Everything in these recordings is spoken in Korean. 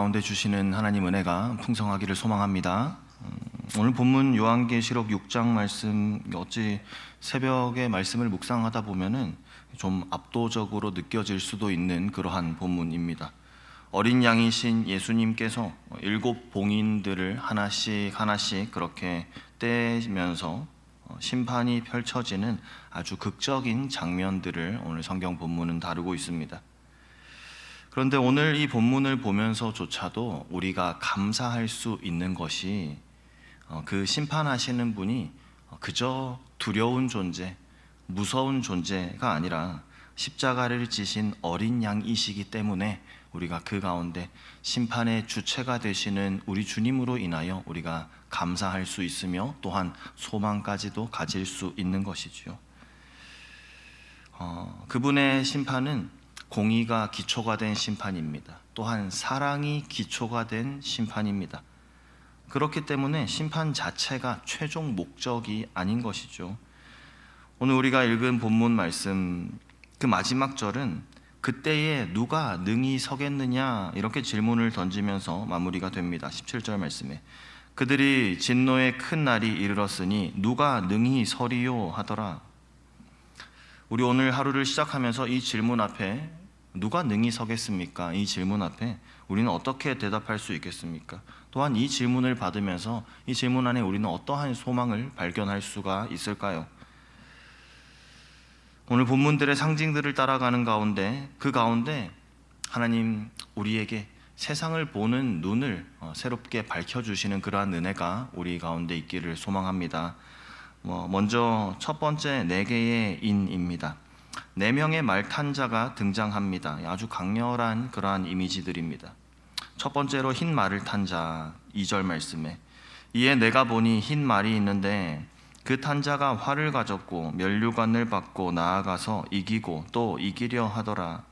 가운데 주시는 하나님 은혜가 풍성하기를 소망합니다. 오늘 본문 요한계시록 6장 말씀, 어찌 새벽에 말씀을 묵상하다 보면은 좀 압도적으로 느껴질 수도 있는 그러한 본문입니다. 어린 양이신 예수님께서 7 봉인들을 하나씩 그렇게 떼면서 심판이 펼쳐지는 아주 극적인 장면들을 오늘 성경 본문은 다루고 있습니다. 그런데 오늘 이 본문을 보면서조차도 우리가 감사할 수 있는 것이 그 심판하시는 분이 그저 두려운 존재, 무서운 존재가 아니라 십자가를 지신 어린 양이시기 때문에 우리가 그 가운데 심판의 주체가 되시는 우리 주님으로 인하여 우리가 감사할 수 있으며 또한 소망까지도 가질 수 있는 것이지요. 그분의 심판은 공의가 기초가 된 심판입니다. 또한 사랑이 기초가 된 심판입니다. 그렇기 때문에 심판 자체가 최종 목적이 아닌 것이죠. 오늘 우리가 읽은 본문 말씀 그 마지막 절은 그때에 누가 능히 서겠느냐 이렇게 질문을 던지면서 마무리가 됩니다. 17절 말씀에 그들이 진노의 큰 날이 이르렀으니 누가 능히 서리요 하더라. 우리 오늘 하루를 시작하면서 이 질문 앞에 누가 능히 서겠습니까? 이 질문 앞에 우리는 어떻게 대답할 수 있겠습니까? 또한 이 질문을 받으면서 이 질문 안에 우리는 어떠한 소망을 발견할 수가 있을까요? 오늘 본문들의 상징들을 따라가는 가운데 그 가운데 하나님 우리에게 세상을 보는 눈을 새롭게 밝혀주시는 그러한 은혜가 우리 가운데 있기를 소망합니다. 먼저 첫 번째 4개의 인입니다. 4명의 말탄 자가 등장합니다. 아주 강렬한 그러한 이미지들입니다. 첫 번째로 흰 말을 탄 자, 2절 말씀에 이에 내가 보니 흰 말이 있는데 그 탄 자가 활을 가졌고 면류관을 받고 나아가서 이기고 또 이기려 하더라.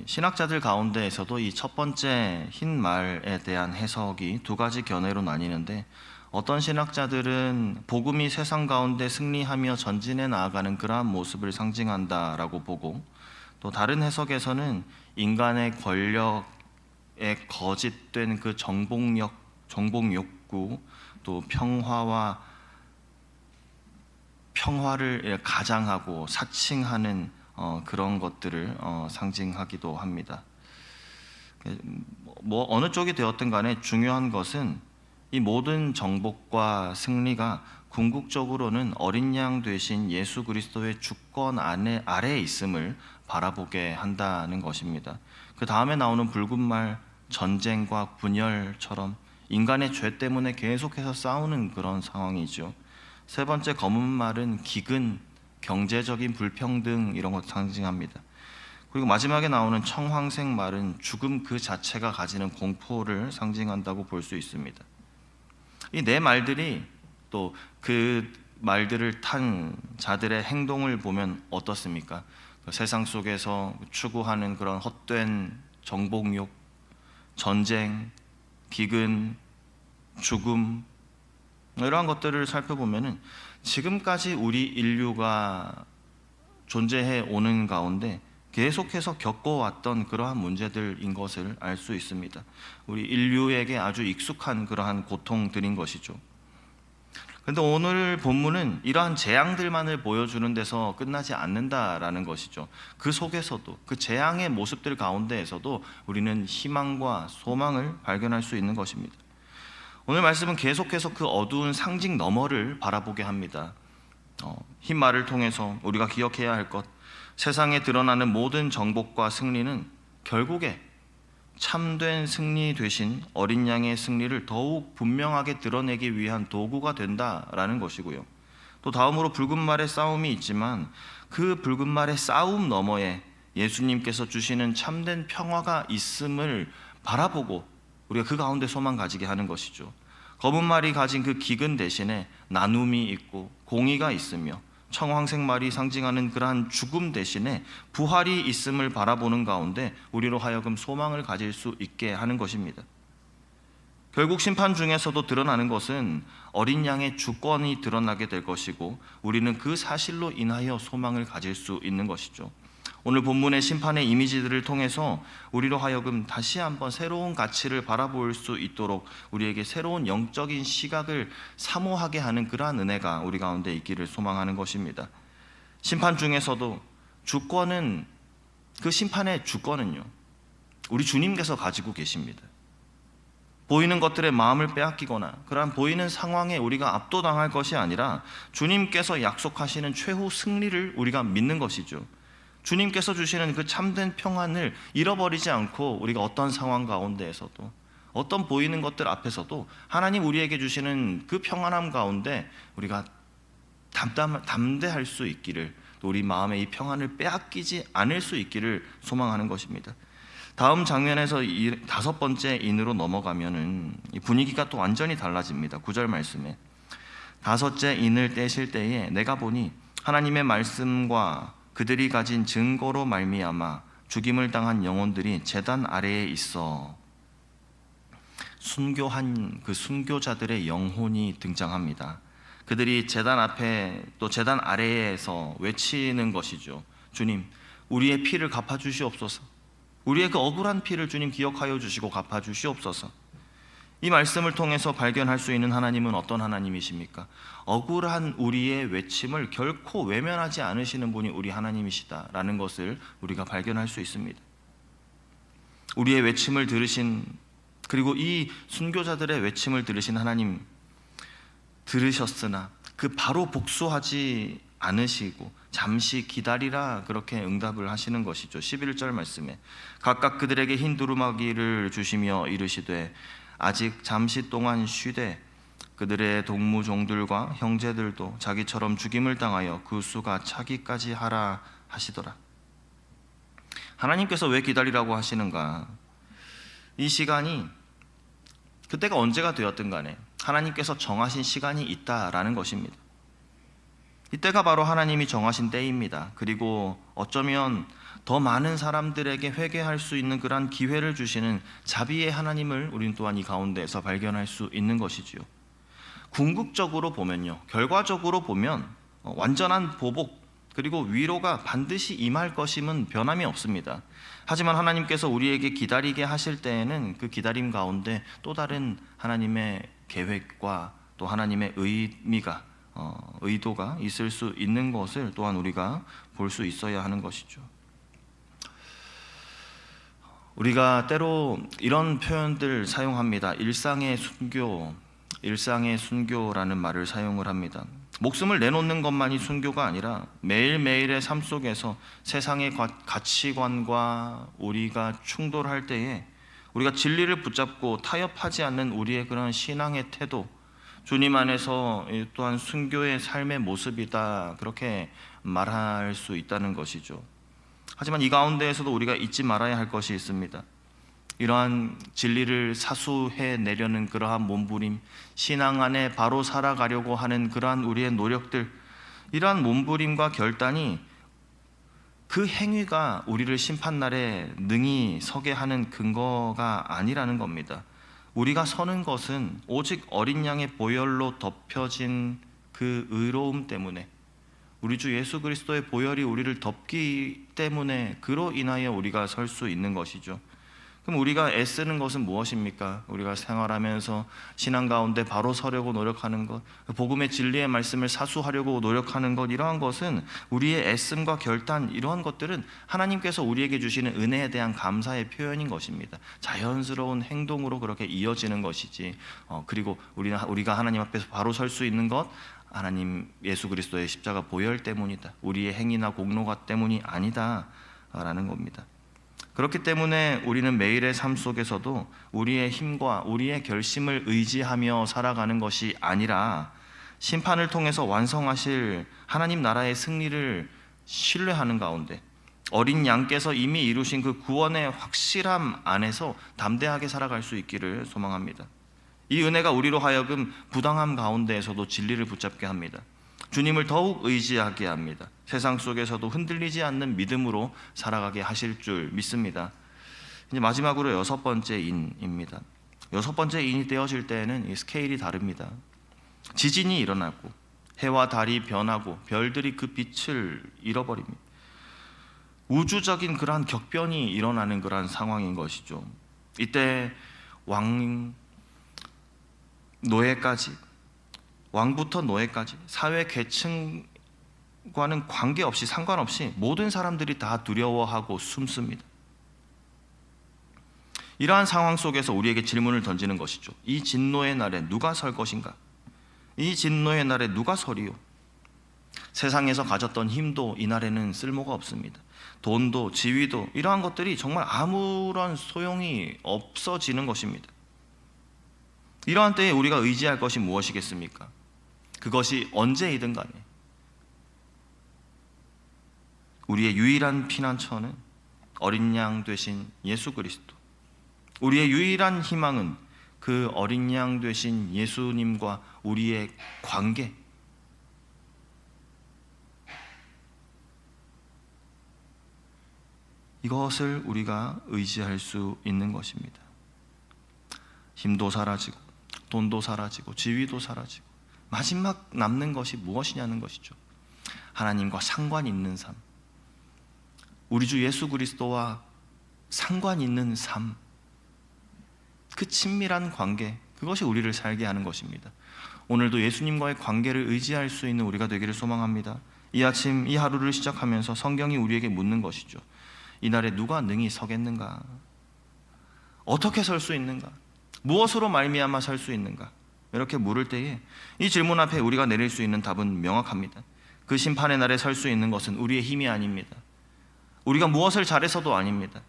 신학자들 가운데에서도 이 첫 번째 흰 말에 대한 해석이 2가지 견해로 나뉘는데 어떤 신학자들은 복음이 세상 가운데 승리하며 전진해 나아가는 그러한 모습을 상징한다라고 보고 또 다른 해석에서는 인간의 권력에 거짓된 그 정복 욕구 또 평화를 가장하고 사칭하는 그런 것들을 상징하기도 합니다. 어느 쪽이 되었든 간에 중요한 것은 이 모든 정복과 승리가 궁극적으로는 어린 양 되신 예수 그리스도의 주권 아래에 있음을 바라보게 한다는 것입니다. 그 다음에 나오는 붉은 말, 전쟁과 분열처럼 인간의 죄 때문에 계속해서 싸우는 그런 상황이죠. 세 번째 검은 말은 기근, 경제적인 불평등 이런 것 상징합니다. 그리고 마지막에 나오는 청황색 말은 죽음 그 자체가 가지는 공포를 상징한다고 볼 수 있습니다. 이 4말들이 또 그 말들을 탄 자들의 행동을 보면 어떻습니까? 세상 속에서 추구하는 그런 헛된 정복욕, 전쟁, 기근, 죽음 이러한 것들을 살펴보면은 지금까지 우리 인류가 존재해 오는 가운데 계속해서 겪어왔던 그러한 문제들인 것을 알 수 있습니다. 우리 인류에게 아주 익숙한 그러한 고통들인 것이죠. 그런데 오늘 본문은 이러한 재앙들만을 보여주는 데서 끝나지 않는다라는 것이죠. 그 속에서도 그 재앙의 모습들 가운데에서도 우리는 희망과 소망을 발견할 수 있는 것입니다. 오늘 말씀은 계속해서 그 어두운 상징 너머를 바라보게 합니다. 흰 말을 통해서 우리가 기억해야 할 것, 세상에 드러나는 모든 정복과 승리는 결국에 참된 승리 되신 어린 양의 승리를 더욱 분명하게 드러내기 위한 도구가 된다라는 것이고요. 또 다음으로 붉은 말의 싸움이 있지만 그 붉은 말의 싸움 너머에 예수님께서 주시는 참된 평화가 있음을 바라보고 우리가 그 가운데 소망 가지게 하는 것이죠. 검은 말이 가진 그 기근 대신에 나눔이 있고 공의가 있으며 청황색 말이 상징하는 그러한 죽음 대신에 부활이 있음을 바라보는 가운데 우리로 하여금 소망을 가질 수 있게 하는 것입니다. 결국 심판 중에서도 드러나는 것은 어린 양의 주권이 드러나게 될 것이고 우리는 그 사실로 인하여 소망을 가질 수 있는 것이죠. 오늘 본문의 심판의 이미지들을 통해서 우리로 하여금 다시 한번 새로운 가치를 바라볼 수 있도록 우리에게 새로운 영적인 시각을 사모하게 하는 그러한 은혜가 우리 가운데 있기를 소망하는 것입니다. 심판 중에서도 주권은, 그 심판의 주권은요, 우리 주님께서 가지고 계십니다. 보이는 것들의 마음을 빼앗기거나 그러한 보이는 상황에 우리가 압도당할 것이 아니라 주님께서 약속하시는 최후 승리를 우리가 믿는 것이죠. 주님께서 주시는 그 참된 평안을 잃어버리지 않고 우리가 어떤 상황 가운데에서도, 어떤 보이는 것들 앞에서도 하나님 우리에게 주시는 그 평안함 가운데 우리가 담대할 수 있기를, 또 우리 마음의 이 평안을 빼앗기지 않을 수 있기를 소망하는 것입니다. 다음 장면에서 이 5번째 인으로 넘어가면은 이 분위기가 또 완전히 달라집니다. 9절 말씀에 5째 인을 떼실 때에 내가 보니 하나님의 말씀과 그들이 가진 증거로 말미암아 죽임을 당한 영혼들이 제단 아래에 있어 순교한 그 순교자들의 영혼이 등장합니다. 그들이 제단 앞에 또 제단 아래에서 외치는 것이죠. 주님, 우리의 피를 갚아주시옵소서. 우리의 그 억울한 피를 주님 기억하여 주시고 갚아주시옵소서. 이 말씀을 통해서 발견할 수 있는 하나님은 어떤 하나님이십니까? 억울한 우리의 외침을 결코 외면하지 않으시는 분이 우리 하나님이시다라는 것을 우리가 발견할 수 있습니다. 우리의 외침을 들으신, 그리고 이 순교자들의 외침을 들으신 하나님, 들으셨으나 그 바로 복수하지 않으시고 잠시 기다리라, 그렇게 응답을 하시는 것이죠. 11절 말씀에 각각 그들에게 흰 두루마기를 주시며 이르시되 아직 잠시 동안 쉬되 그들의 동무종들과 형제들도 자기처럼 죽임을 당하여 그 수가 차기까지 하라 하시더라. 하나님께서 왜 기다리라고 하시는가? 이 시간이, 그때가 언제가 되었든 간에 하나님께서 정하신 시간이 있다라는 것입니다. 이때가 바로 하나님이 정하신 때입니다. 그리고 어쩌면 더 많은 사람들에게 회개할 수 있는 그러한 기회를 주시는 자비의 하나님을 우리는 또한 이 가운데에서 발견할 수 있는 것이지요. 궁극적으로 보면요, 결과적으로 보면 완전한 보복 그리고 위로가 반드시 임할 것임은 변함이 없습니다. 하지만 하나님께서 우리에게 기다리게 하실 때에는 그 기다림 가운데 또 다른 하나님의 계획과 또 하나님의 의도가 있을 수 있는 것을 또한 우리가 볼 수 있어야 하는 것이죠. 우리가 때로 이런 표현들 사용합니다. 일상의 순교라는 말을 사용을 합니다. 목숨을 내놓는 것만이 순교가 아니라 매일매일의 삶 속에서 세상의 가치관과 우리가 충돌할 때에 우리가 진리를 붙잡고 타협하지 않는 우리의 그런 신앙의 태도, 주님 안에서 또한 순교의 삶의 모습이다, 그렇게 말할 수 있다는 것이죠. 하지만 이 가운데에서도 우리가 잊지 말아야 할 것이 있습니다. 이러한 진리를 사수해내려는 그러한 몸부림, 신앙 안에 바로 살아가려고 하는 그러한 우리의 노력들, 이러한 몸부림과 결단이, 그 행위가 우리를 심판날에 능히 서게 하는 근거가 아니라는 겁니다. 우리가 서는 것은 오직 어린 양의 보혈로 덮여진 그 의로움 때문에, 우리 주 예수 그리스도의 보혈이 우리를 덮기 때문에 그로 인하여 우리가 설 수 있는 것이죠. 그럼 우리가 애쓰는 것은 무엇입니까? 우리가 생활하면서 신앙 가운데 바로 서려고 노력하는 것, 복음의 진리의 말씀을 사수하려고 노력하는 것, 이러한 것은 우리의 애씀과 결단, 이러한 것들은 하나님께서 우리에게 주시는 은혜에 대한 감사의 표현인 것입니다. 자연스러운 행동으로 그렇게 이어지는 것이지, 그리고 우리가 하나님 앞에서 바로 설 수 있는 것, 하나님 예수 그리스도의 십자가 보혈 때문이다, 우리의 행위나 공로가 때문이 아니다 라는 겁니다. 그렇기 때문에 우리는 매일의 삶 속에서도 우리의 힘과 우리의 결심을 의지하며 살아가는 것이 아니라 심판을 통해서 완성하실 하나님 나라의 승리를 신뢰하는 가운데 어린 양께서 이미 이루신 그 구원의 확실함 안에서 담대하게 살아갈 수 있기를 소망합니다. 이 은혜가 우리로 하여금 부당함 가운데에서도 진리를 붙잡게 합니다. 주님을 더욱 의지하게 합니다. 세상 속에서도 흔들리지 않는 믿음으로 살아가게 하실 줄 믿습니다. 이제 마지막으로 6번째 인입니다. 6번째 인이 되어질 때에는 이 스케일이 다릅니다. 지진이 일어나고 해와 달이 변하고 별들이 그 빛을 잃어버립니다. 우주적인 그러한 격변이 일어나는 그러한 상황인 것이죠. 이때 노예까지, 왕부터 노예까지 사회 계층과는 관계없이, 상관없이 모든 사람들이 다 두려워하고 숨습니다. 이러한 상황 속에서 우리에게 질문을 던지는 것이죠. 이 진노의 날에 누가 설 것인가? 이 진노의 날에 누가 서리요? 세상에서 가졌던 힘도 이 날에는 쓸모가 없습니다. 돈도 지위도 이러한 것들이 정말 아무런 소용이 없어지는 것입니다. 이러한 때에 우리가 의지할 것이 무엇이겠습니까? 그것이 언제이든 간에 우리의 유일한 피난처는 어린 양 되신 예수 그리스도, 우리의 유일한 희망은 그 어린 양 되신 예수님과 우리의 관계, 이것을 우리가 의지할 수 있는 것입니다. 힘도 사라지고 돈도 사라지고 지위도 사라지고 마지막 남는 것이 무엇이냐는 것이죠. 하나님과 상관 있는 삶, 우리 주 예수 그리스도와 상관 있는 삶, 그 친밀한 관계, 그것이 우리를 살게 하는 것입니다. 오늘도 예수님과의 관계를 의지할 수 있는 우리가 되기를 소망합니다. 이 아침 이 하루를 시작하면서 성경이 우리에게 묻는 것이죠. 이날에 누가 능히 서겠는가? 어떻게 설 수 있는가? 무엇으로 말미암아 설 수 있는가? 이렇게 물을 때에 이 질문 앞에 우리가 내릴 수 있는 답은 명확합니다. 그 심판의 날에 설 수 있는 것은 우리의 힘이 아닙니다. 우리가 무엇을 잘해서도 아닙니다.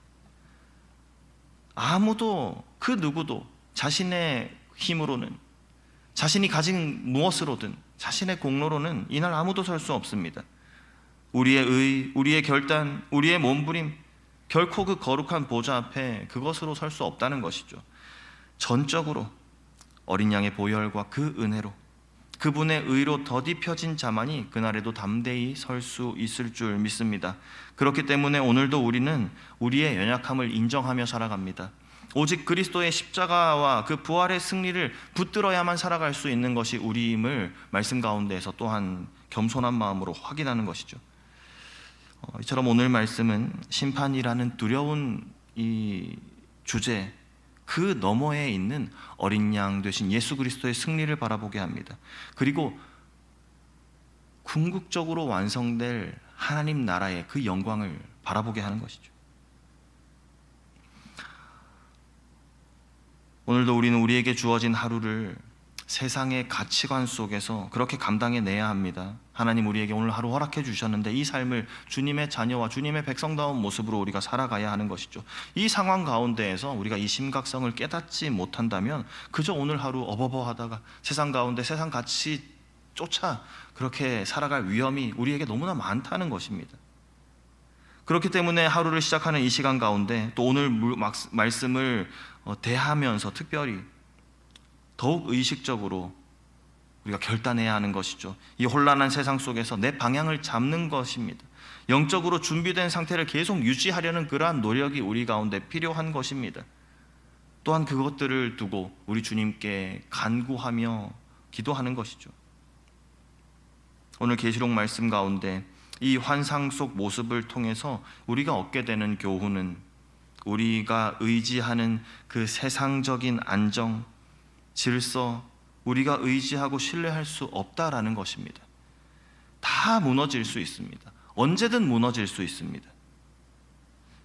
아무도, 그 누구도 자신의 힘으로는, 자신이 가진 무엇으로든, 자신의 공로로는 이날 아무도 설 수 없습니다. 우리의 의, 우리의 결단, 우리의 몸부림, 결코 그 거룩한 보좌 앞에 그것으로 설 수 없다는 것이죠. 전적으로 어린 양의 보혈과 그 은혜로, 그분의 의로 더딥혀진 자만이 그날에도 담대히 설 수 있을 줄 믿습니다. 그렇기 때문에 오늘도 우리는 우리의 연약함을 인정하며 살아갑니다. 오직 그리스도의 십자가와 그 부활의 승리를 붙들어야만 살아갈 수 있는 것이 우리임을 말씀 가운데에서 또한 겸손한 마음으로 확인하는 것이죠. 이처럼 오늘 말씀은 심판이라는 두려운 이 주제, 그 너머에 있는 어린 양 되신 예수 그리스도의 승리를 바라보게 합니다. 그리고 궁극적으로 완성될 하나님 나라의 그 영광을 바라보게 하는 것이죠. 오늘도 우리는 우리에게 주어진 하루를 세상의 가치관 속에서 그렇게 감당해내야 합니다. 하나님 우리에게 오늘 하루 허락해 주셨는데 이 삶을 주님의 자녀와 주님의 백성다운 모습으로 우리가 살아가야 하는 것이죠. 이 상황 가운데에서 우리가 이 심각성을 깨닫지 못한다면 그저 오늘 하루 어버버하다가 세상 가운데 세상 가치 쫓아 그렇게 살아갈 위험이 우리에게 너무나 많다는 것입니다. 그렇기 때문에 하루를 시작하는 이 시간 가운데 또 오늘 말씀을 대하면서 특별히 더욱 의식적으로 우리가 결단해야 하는 것이죠. 이 혼란한 세상 속에서 내 방향을 잡는 것입니다. 영적으로 준비된 상태를 계속 유지하려는 그러한 노력이 우리 가운데 필요한 것입니다. 또한 그것들을 두고 우리 주님께 간구하며 기도하는 것이죠. 오늘 계시록 말씀 가운데 이 환상 속 모습을 통해서 우리가 얻게 되는 교훈은 우리가 의지하는 그 세상적인 안정, 질서, 우리가 의지하고 신뢰할 수 없다라는 것입니다. 다 무너질 수 있습니다. 언제든 무너질 수 있습니다.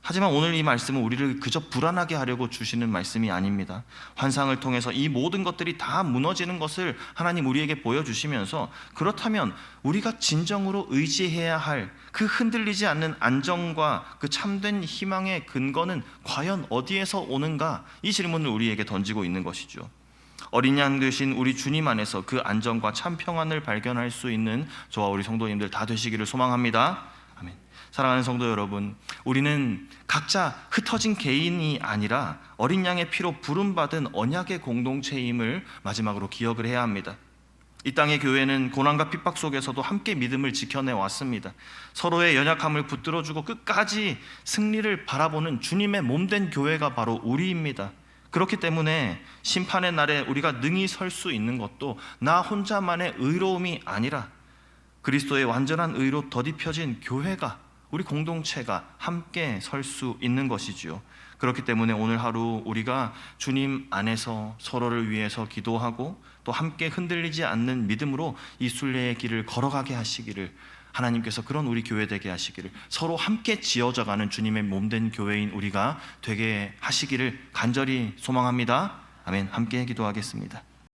하지만 오늘 이 말씀은 우리를 그저 불안하게 하려고 주시는 말씀이 아닙니다. 환상을 통해서 이 모든 것들이 다 무너지는 것을 하나님 우리에게 보여주시면서 그렇다면 우리가 진정으로 의지해야 할 그 흔들리지 않는 안정과 그 참된 희망의 근거는 과연 어디에서 오는가? 이 질문을 우리에게 던지고 있는 것이죠. 어린 양 되신 우리 주님 안에서 그 안정과 참 평안을 발견할 수 있는 저와 우리 성도님들 다 되시기를 소망합니다. 아멘. 사랑하는 성도 여러분, 우리는 각자 흩어진 개인이 아니라 어린 양의 피로 부름받은 언약의 공동체임을 마지막으로 기억을 해야 합니다. 이 땅의 교회는 고난과 핍박 속에서도 함께 믿음을 지켜내 왔습니다. 서로의 연약함을 붙들어주고 끝까지 승리를 바라보는 주님의 몸된 교회가 바로 우리입니다. 그렇기 때문에 심판의 날에 우리가 능히 설 수 있는 것도 나 혼자만의 의로움이 아니라 그리스도의 완전한 의로 더딥혀진 교회가 우리 공동체가 함께 설 수 있는 것이지요. 그렇기 때문에 오늘 하루 우리가 주님 안에서 서로를 위해서 기도하고 또 함께 흔들리지 않는 믿음으로 이 순례의 길을 걸어가게 하시기를, 하나님께서 그런 우리 교회 되게 하시기를, 서로 함께 지어져가는 주님의 몸된 교회인 우리가 되게 하시기를 간절히 소망합니다. 아멘. 함께 기도하겠습니다.